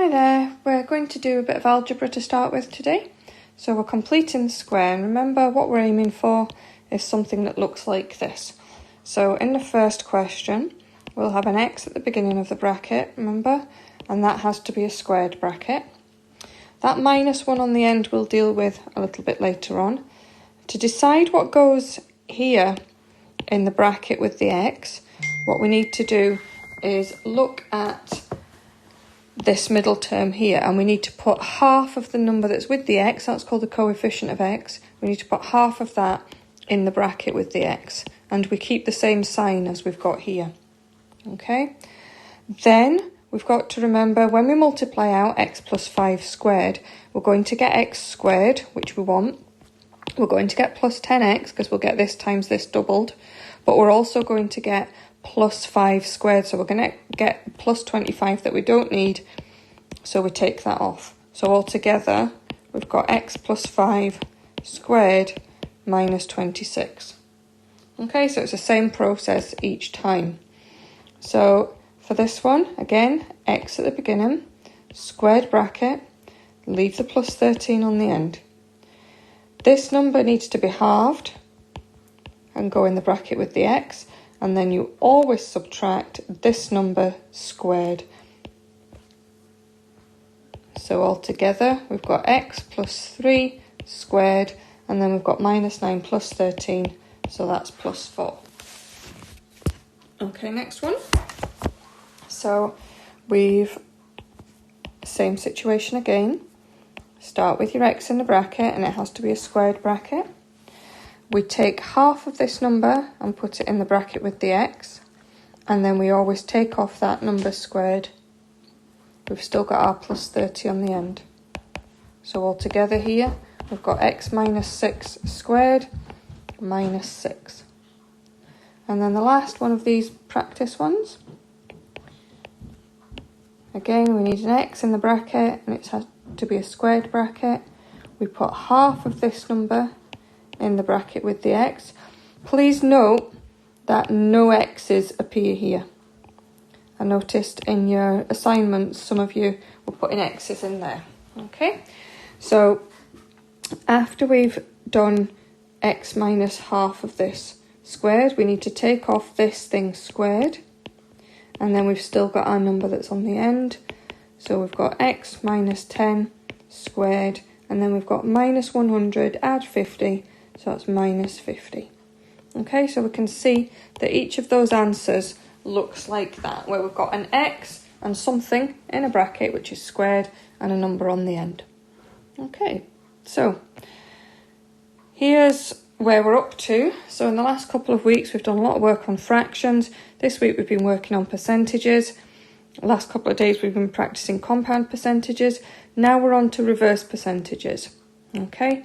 Hi there, we're going to do a bit of algebra to start with today. So we're completing the square, and remember what we're aiming for is something that looks like this. So in the first question, we'll have an x at the beginning of the bracket, remember, and that has to be a squared bracket. That minus 1 on the end we'll deal with a little bit later on. To decide what goes here in the bracket with the x, what we need to do is look at this middle term here, and we need to put half of the number that's with the x, that's called the coefficient of x, we need to put half of that in the bracket with the x, and we keep the same sign as we've got here. Okay, then we've got to remember when we multiply out x plus 5 squared, we're going to get x squared, which we want. We're going to get plus 10x because we'll get this times this doubled, but we're also going to get plus 5 squared, so we're going to get plus 25 that we don't need, so we take that off. So altogether we've got x plus 5 squared minus 26. Okay, so it's the same process each time. So for this one, again, x at the beginning, squared bracket, leave the plus 13 on the end. This number needs to be halved and go in the bracket with the x, and then you always subtract this number squared. So altogether we've got x plus 3 squared, and then we've got minus 9 plus 13, so that's plus 4. Okay, next one. So we've, same situation again. Start with your x in the bracket, and it has to be a squared bracket. We take half of this number and put it in the bracket with the x, and then we always take off that number squared. We've still got our plus 30 on the end. So altogether here, we've got x minus 6 squared minus 6. And then the last one of these practice ones. Again, we need an x in the bracket, and it has to be a squared bracket. We put half of this number in the bracket with the x. Please note that no x's appear here. I noticed in your assignments some of you were putting x's in there. Okay, so after we've done x minus half of this squared, we need to take off this thing squared, and then we've still got our number that's on the end. So we've got x minus 10 squared, and then we've got minus 100, add 50, so that's minus 50. Okay, so we can see that each of those answers looks like that, where we've got an x and something in a bracket which is squared and a number on the end. Okay, so here's where we're up to. So in the last couple of weeks we've done a lot of work on fractions. This week we've been working on percentages. The last couple of days we've been practicing compound percentages. Now we're on to reverse percentages. Okay,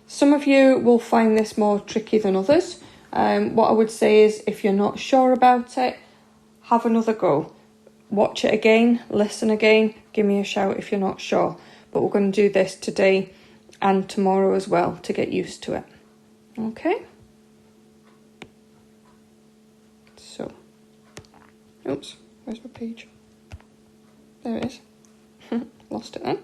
some of you will find this more tricky than others. What I would say is, if you're not sure about it, have another go. Watch it again, listen again, give me a shout if you're not sure. But we're going to do this today and tomorrow as well to get used to it. Okay? So, oops, where's my page? There it is. Lost it then.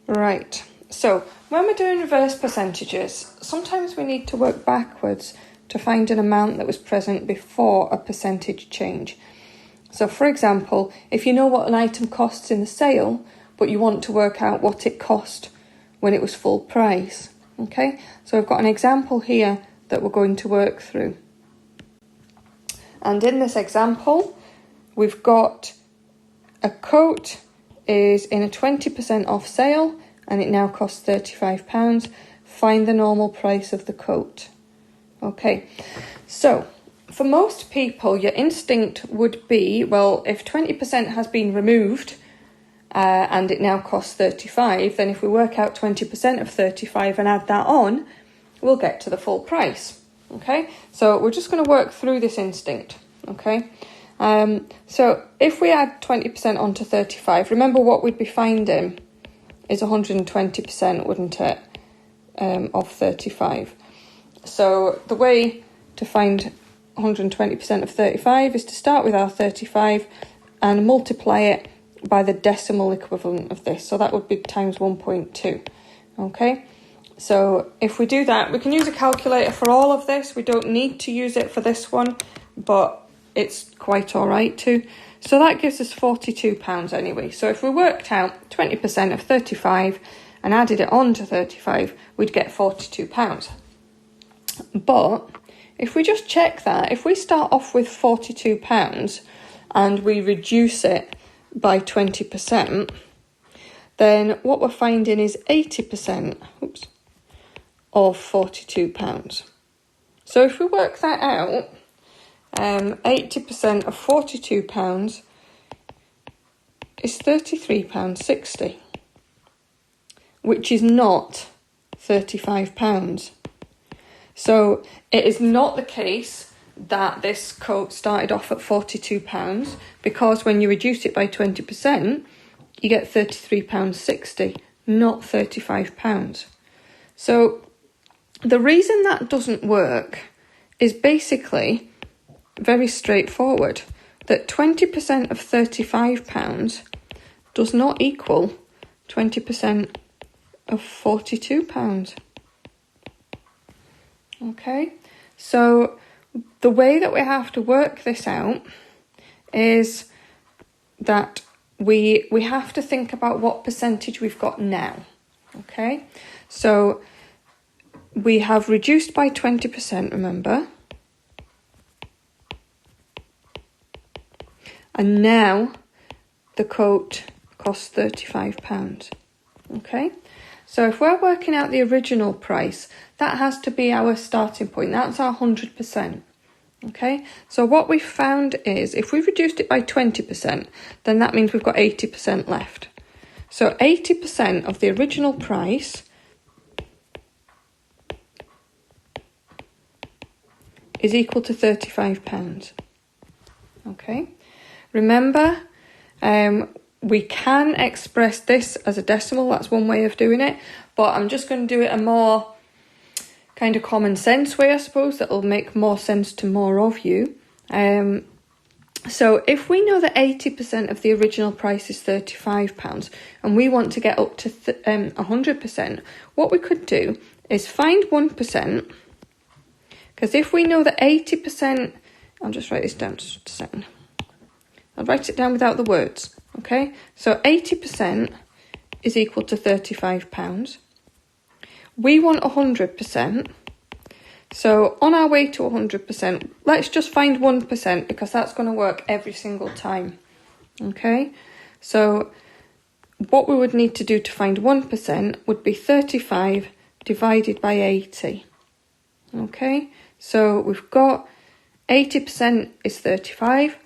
Right. So, when we're doing reverse percentages, sometimes we need to work backwards to find an amount that was present before a percentage change. So, for example, if you know what an item costs in the sale, but you want to work out what it cost when it was full price. Okay, so I've got an example here that we're going to work through. And in this example, we've got a coat is in a 20% off sale, and it now costs £35. Find the normal price of the coat. Okay, so for most people, your instinct would be, well, if 20% has been removed and it now costs 35, then if we work out 20% of 35 and add that on, we'll get to the full price. Okay, so we're just going to work through this instinct. Okay, so if we add 20% onto 35, remember what we'd be finding is 120%, wouldn't it, of 35. So the way to find 120% of 35 is to start with our 35 and multiply it by the decimal equivalent of this. So that would be times 1.2. Okay, so if we do that, we can use a calculator for all of this. We don't need to use it for this one, but it's quite all right too. So that gives us £42 anyway. So if we worked out 20% of 35 and added it on to 35, we'd get £42. But if we just check that, if we start off with £42 and we reduce it by 20%, then what we're finding is 80% of £42. So if we work that out, 80% of £42 is £33.60, which is not £35. So it is not the case that this coat started off at £42, because when you reduce it by 20%, you get £33.60, not £35. So the reason that doesn't work is basically very straightforward, that 20% of £35 does not equal 20% of £42. Okay, so the way that we have to work this out is that we have to think about what percentage we've got now. Okay, so we have reduced by 20%, remember, and now the coat costs £35. Okay, so if we're working out the original price, that has to be our starting point. That's our 100%. Okay, so what we found is if we've reduced it by 20%, then that means we've got 80% left. So 80% of the original price is equal to £35. Okay, remember, we can express this as a decimal. That's one way of doing it, but I'm just going to do it a more kind of common sense way, I suppose, that'll make more sense to more of you. So if we know that 80% of the original price is £35 and we want to get up to 100%, what we could do is find 1%, because if we know that 80%, I'll just write this down just a second. I'll write it down without the words, okay? So 80% is equal to £35. We want 100%. So on our way to 100%, let's just find 1%, because that's going to work every single time. Okay, so what we would need to do to find 1% would be 35 divided by 80. Okay, so we've got 80% is 35.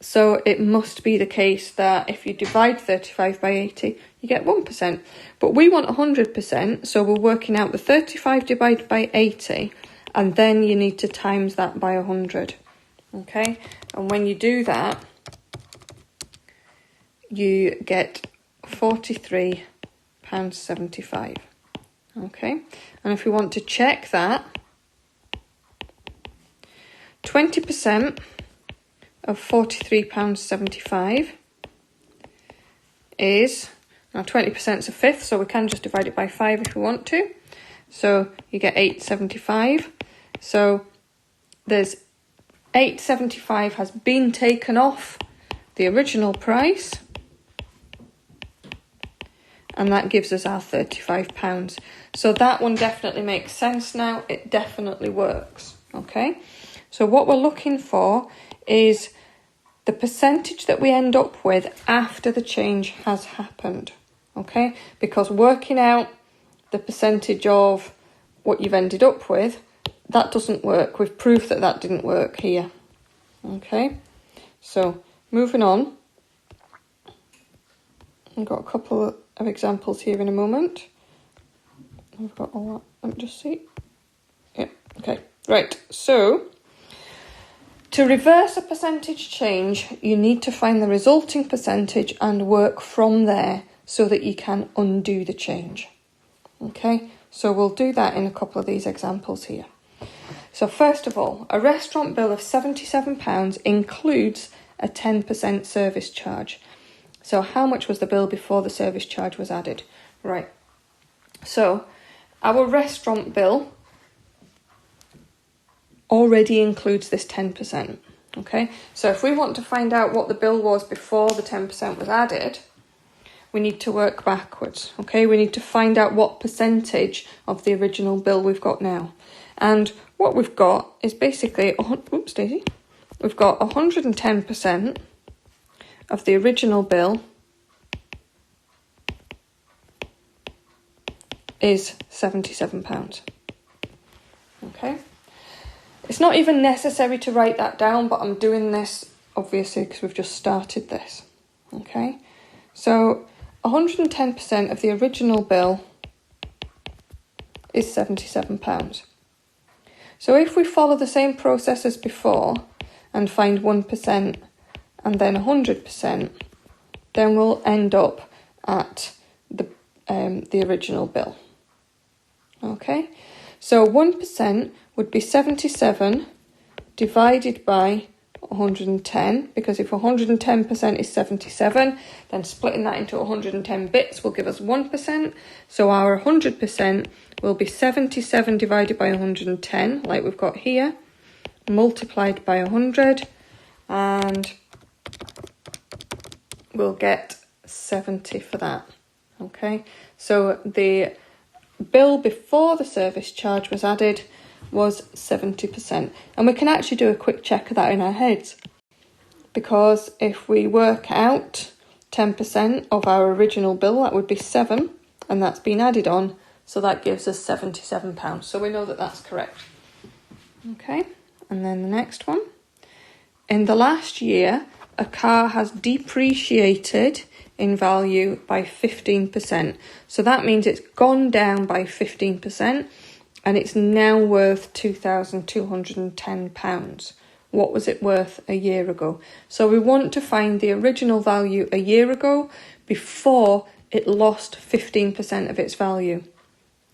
So it must be the case that if you divide 35 by 80, you get 1%. But we want 100%, so we're working out the 35 divided by 80, and then you need to times that by 100. Okay, and when you do that, you get £43.75. Okay, and if we want to check that, 20% of £43.75 is, now 20% is a fifth, so we can just divide it by 5 if we want to. So you get £8.75. So there's £8.75 has been taken off the original price, and that gives us our £35. So that one definitely makes sense now. It definitely works. Okay, so what we're looking for is the percentage that we end up with after the change has happened. Okay, because working out the percentage of what you've ended up with, that doesn't work. We've proved that that didn't work here. Okay, so moving on, I've got a couple of examples here in a moment. I've got all that. Let me just see. Yeah, okay, right. So to reverse a percentage change, you need to find the resulting percentage and work from there so that you can undo the change. Okay, so we'll do that in a couple of these examples here. So first of all, a restaurant bill of £77 includes a 10% service charge. So how much was the bill before the service charge was added? Right, so our restaurant bill already includes this 10%, okay? So if we want to find out what the bill was before the 10% was added, we need to work backwards, okay? We need to find out what percentage of the original bill we've got now. And what we've got is basically, we've got 110% of the original bill is £77, okay? It's not even necessary to write that down, but I'm doing this obviously because we've just started this, okay? So 110% of the original bill is £77. So if we follow the same process as before and find 1% and then 100%, then we'll end up at the original bill. Okay, so 1% would be 77 divided by 110, because if 110% is 77, then splitting that into 110 bits will give us 1%. So our 100% will be 77 divided by 110, like we've got here, multiplied by 100, and we'll get 70 for that. Okay, so the bill before the service charge was added was 70%. And we can actually do a quick check of that in our heads, because if we work out 10% of our original bill, that would be 7, and that's been added on, so that gives us £77. So we know that that's correct. Okay, and then the next one. In the last year, a car has depreciated in value by 15%. So that means it's gone down by 15%, and it's now worth £2,210. What was it worth a year ago? So we want to find the original value a year ago before it lost 15% of its value.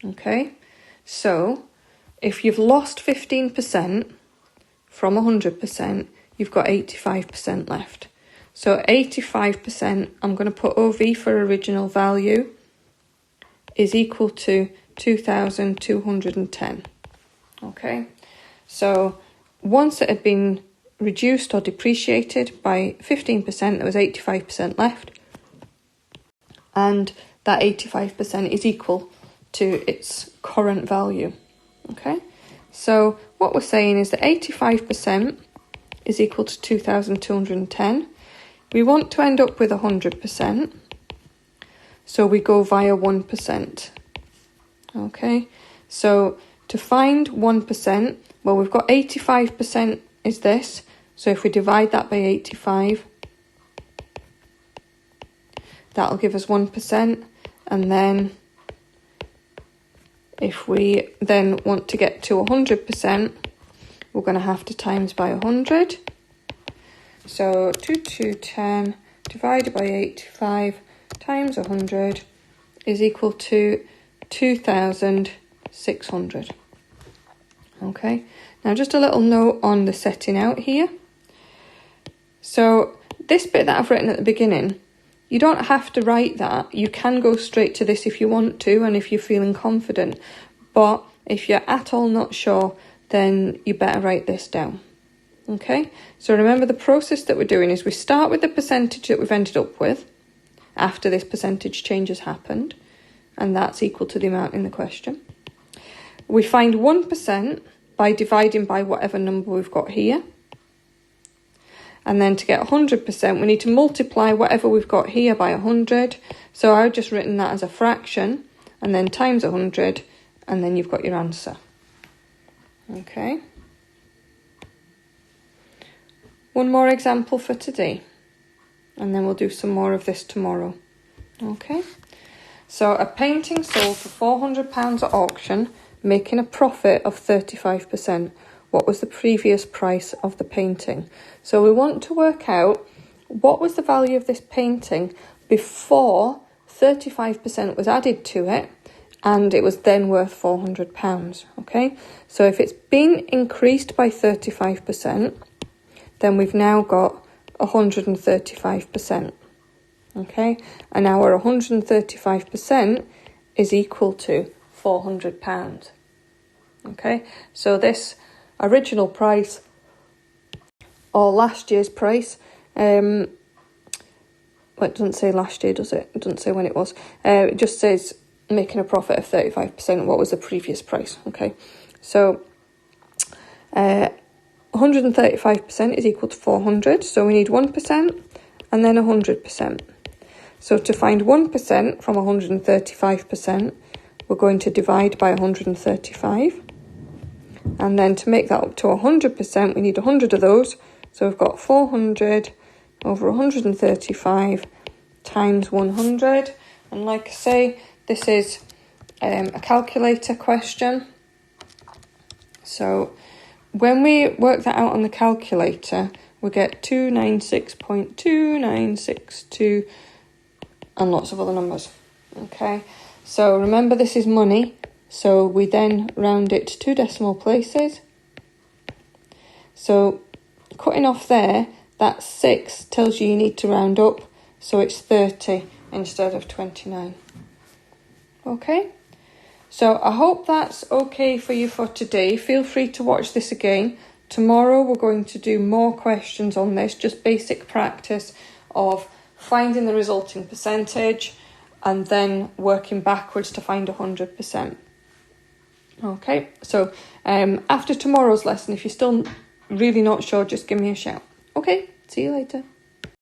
Okay, so if you've lost 15% from 100%, you've got 85% left. So 85%, I'm going to put OV for original value, is equal to 2,210. Okay, so once it had been reduced or depreciated by 15%, there was 85% left, and that 85% is equal to its current value. Okay, so what we're saying is that 85% is equal to 2,210. We want to end up with 100%, so we go via 1%. Okay, so to find 1%, well, we've got 85% is this, so if we divide that by 85, that'll give us 1%, and then if we then want to get to 100%, we're going to have to times by 100. So 2,210 divided by 85 times 100 is equal to 2,600. Okay, now just a little note on the setting out here. So this bit that I've written at the beginning, you don't have to write that. You can go straight to this if you want to and if you're feeling confident. But if you're at all not sure, then you better write this down. Okay, so remember the process that we're doing is we start with the percentage that we've ended up with after this percentage change has happened, and that's equal to the amount in the question. We find 1% by dividing by whatever number we've got here. And then to get 100%, we need to multiply whatever we've got here by 100. So I've just written that as a fraction, and then times 100, and then you've got your answer. Okay. One more example for today, and then we'll do some more of this tomorrow. Okay. So a painting sold for £400 at auction, making a profit of 35%. What was the previous price of the painting? So we want to work out what was the value of this painting before 35% was added to it, and it was then worth £400. Okay, so if it's been increased by 35%, then we've now got 135%. Okay, and our 135% is equal to £400. Okay, so this original price, or last year's price, well, it doesn't say last year, does it? It doesn't say when it was. It just says making a profit of 35%. What was the previous price? Okay, so 135% is equal to 400. So we need 1% and then 100%. So to find 1% from 135%, we're going to divide by 135. And then to make that up to 100%, we need 100 of those. So we've got 400 over 135 times 100. And like I say, this is a calculator question. So when we work that out on the calculator, we get 296.2962 and lots of other numbers. Okay, so remember this is money, so we then round it to 2 decimal places. So cutting off there, that 6 tells you need to round up, so it's 30 instead of 29. Okay, so I hope that's okay for you for today. Feel free to watch this again. Tomorrow we're going to do more questions on this, just basic practice of finding the resulting percentage and then working backwards to find 100%. Okay, so after tomorrow's lesson, if you're still really not sure, just give me a shout. Okay, see you later.